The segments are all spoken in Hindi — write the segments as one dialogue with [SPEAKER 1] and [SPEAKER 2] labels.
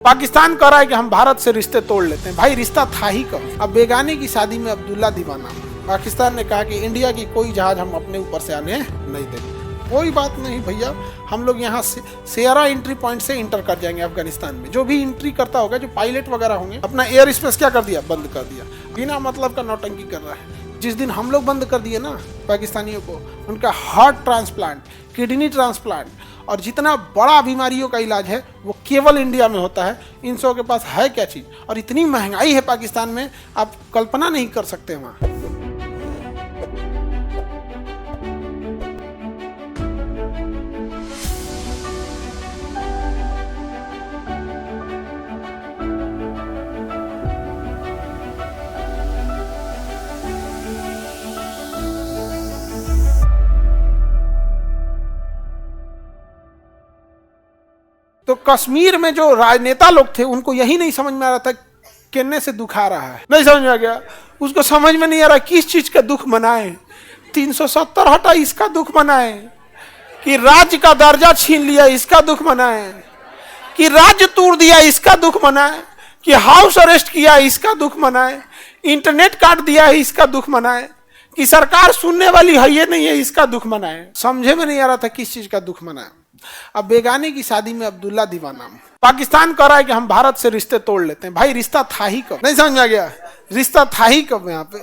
[SPEAKER 1] पाकिस्तान कह रहा है कि हम भारत से रिश्ते तोड़ लेते हैं। भाई रिश्ता था ही कब? अब बेगानी की शादी में अब्दुल्ला दीवाना। पाकिस्तान ने कहा कि इंडिया की कोई जहाज हम अपने ऊपर से आने नहीं देंगे। कोई बात नहीं भैया, हम लोग यहाँ से सेरा एंट्री पॉइंट से इंटर कर जाएंगे अफगानिस्तान में। जो भी एंट्री करता होगा, जो पायलट वगैरह होंगे, अपना एयर स्पेस क्या कर दिया, बंद कर दिया। बिना मतलब का नौटंकी कर रहा है। जिस दिन हम लोग बंद कर दिए ना पाकिस्तानियों को, उनका हार्ट ट्रांसप्लांट, किडनी ट्रांसप्लांट और जितना बड़ा बीमारियों का इलाज है वो केवल इंडिया में होता है। इन सब के पास है क्या चीज़? और इतनी महंगाई है पाकिस्तान में, आप कल्पना नहीं कर सकते वहाँ। तो कश्मीर में जो राजनेता लोग थे उनको यही नहीं समझ में आ रहा था किन्ने से दुख आ रहा है। नहीं समझ में आ गया, उसको समझ में नहीं आ रहा किस चीज का दुख मनाए। 370 हटा इसका दुख मनाए, कि राज्य का दर्जा छीन लिया इसका दुख मनाए, कि राज्य तोड़ दिया इसका दुख मनाए, कि हाउस अरेस्ट किया इसका दुख मनाए, इंटरनेट काट दिया इसका दुख मनाए, कि सरकार सुनने वाली है ये नहीं है इसका दुख मनाए। समझे में नहीं आ रहा था किस चीज का दुख मनाए। अब बेगानी की शादी में अब्दुल्ला दीवाना। पाकिस्तान कह रहा है कि हम भारत से रिश्ते तोड़ लेते हैं। भाई रिश्ता था ही कब? नहीं समझ में आ गया, रिश्ता था ही कब यहाँ पे?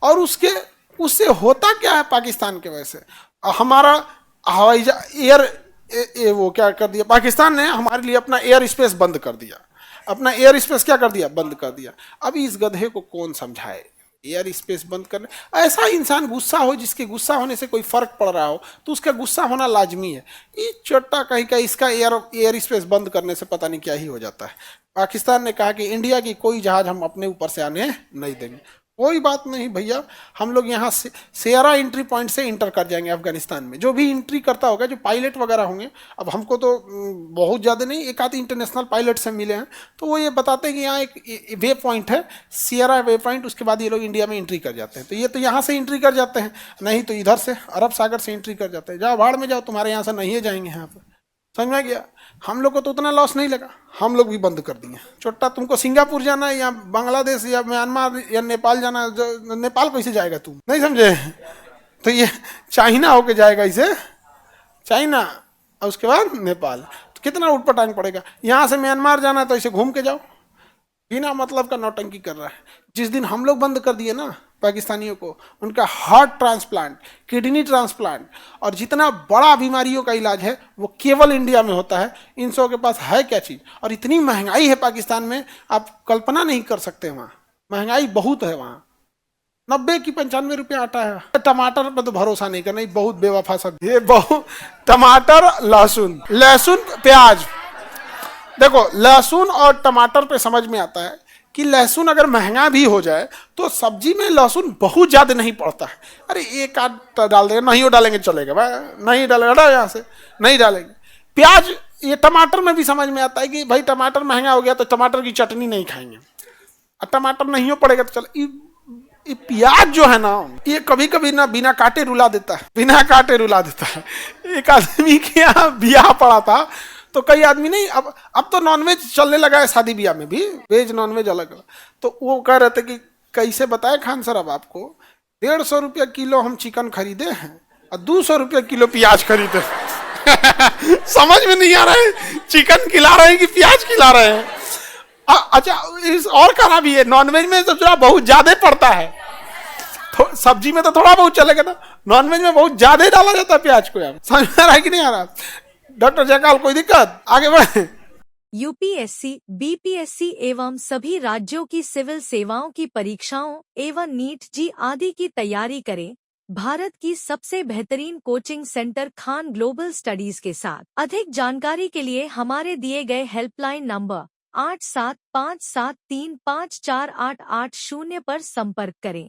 [SPEAKER 1] और उससे होता क्या है पाकिस्तान के वजह से? हमारा हवाई एयर वो क्या कर दिया, पाकिस्तान ने हमारे लिए अपना एयर स्पेस बंद कर दिया। अपना एयर स्पेस क्या कर दिया, बंद कर दिया। अब इस गधे को कौन समझाए? एयर स्पेस बंद करने, ऐसा इंसान गुस्सा हो जिसके गुस्सा होने से कोई फर्क पड़ रहा हो तो उसका गुस्सा होना लाजमी है। ये चट्टा कहीं का इसका एयर स्पेस बंद करने से पता नहीं क्या ही हो जाता है। पाकिस्तान ने कहा कि इंडिया की कोई जहाज हम अपने ऊपर से आने नहीं देंगे। कोई बात नहीं भैया, हम लोग यहाँ से सेरा एंट्री पॉइंट से इंटर कर जाएंगे अफगानिस्तान में। जो भी एंट्री करता होगा, जो पायलट वगैरह होंगे, अब हमको तो बहुत ज़्यादा नहीं, एक आध इंटरनेशनल पायलट से मिले हैं, तो वो ये बताते हैं कि यहाँ एक वे पॉइंट है, सेरा वे पॉइंट, उसके बाद ये लोग इंडिया में एंट्री कर जाते हैं। तो ये तो यहाँ से एंट्री कर जाते हैं, नहीं तो इधर से अरब सागर से एंट्री कर जाते हैं। जाओ भाड़ में जाओ, तुम्हारे यहाँ से नहीं जाएंगे यहाँ पर। समझ में गया? हम लोग को तो उतना लॉस नहीं लगा, हम लोग भी बंद कर दिए। छोटा तुमको सिंगापुर जाना है या बांग्लादेश या म्यांमार या नेपाल जाना है, जो नेपाल कैसे जाएगा तुम? नहीं समझे? तो ये चाइना होके जाएगा, इसे चाइना और उसके बाद नेपाल। तो कितना उठपटांग पड़ेगा। यहाँ से म्यांमार जाना है तो इसे घूम के जाओ। बिना मतलब का नौटंकी कर रहा है। जिस दिन हम लोग बंद कर दिए ना पाकिस्तानियों को, उनका हार्ट ट्रांसप्लांट, किडनी ट्रांसप्लांट और जितना बड़ा बीमारियों का इलाज है वो केवल इंडिया में होता है। इन सब के पास है क्या चीज़? और इतनी महंगाई है पाकिस्तान में, आप कल्पना नहीं कर सकते। वहाँ महंगाई बहुत है। वहाँ 90 की 95 रुपये आटा है। टमाटर पर तो भरोसा नहीं करना, बहुत बेवफा सब। ये बहुत टमाटर, लहसुन प्याज। देखो, लहसुन और टमाटर पे समझ में आता है कि लहसुन अगर महंगा भी हो जाए तो सब्जी में लहसुन बहुत ज्यादा नहीं पड़ता है। अरे एक आध डाल देंगे, नहीं वो डालेंगे चलेगा भाई, नहीं डालेगा यहाँ से नहीं डालेंगे। प्याज, ये टमाटर में भी समझ में आता है कि भाई टमाटर महंगा हो गया तो टमाटर की चटनी नहीं खाएंगे, और टमाटर नहीं हो पड़ेगा तो चल। ये प्याज जो है ना, ये कभी कभी ना बिना काटे रुला देता है, बिना काटे रुला देता है। एक आदमी के यहाँ ब्याह पड़ा था तो कई आदमी नहीं, अब तो नॉनवेज चलने लगा है, शादी ब्याह में भी वेज नॉनवेज अलग अलग। तो वो कह रहे थे कि कैसे बताए खान सर, अब आपको 150 रुपया किलो हम चिकन खरीदे हैं और 200 रुपया किलो प्याज खरीदे। समझ में नहीं आ रहा है, चिकन खिला रहे हैं कि प्याज खिला रहे हैं। अच्छा, इस और खाना भी है, नॉनवेज में तो थोड़ा बहुत ज्यादा पड़ता है। तो सब्जी में तो थोड़ा बहुत चलेगा ना, नॉनवेज में बहुत ज्यादा डाला जाता है प्याज को। यार समझ में आ रहा है कि नहीं आ रहा? डॉक्टर जयकाल, कोई दिक्कत? आगे बढ़े।
[SPEAKER 2] यूपीएससी, बीपीएससी एवं सभी राज्यों की सिविल सेवाओं की परीक्षाओं एवं नीट जी आदि की तैयारी करें भारत की सबसे बेहतरीन coaching centre Khan global studies के साथ। अधिक जानकारी के लिए हमारे दिए गए हेल्पलाइन नंबर 8757354880 पर संपर्क करें।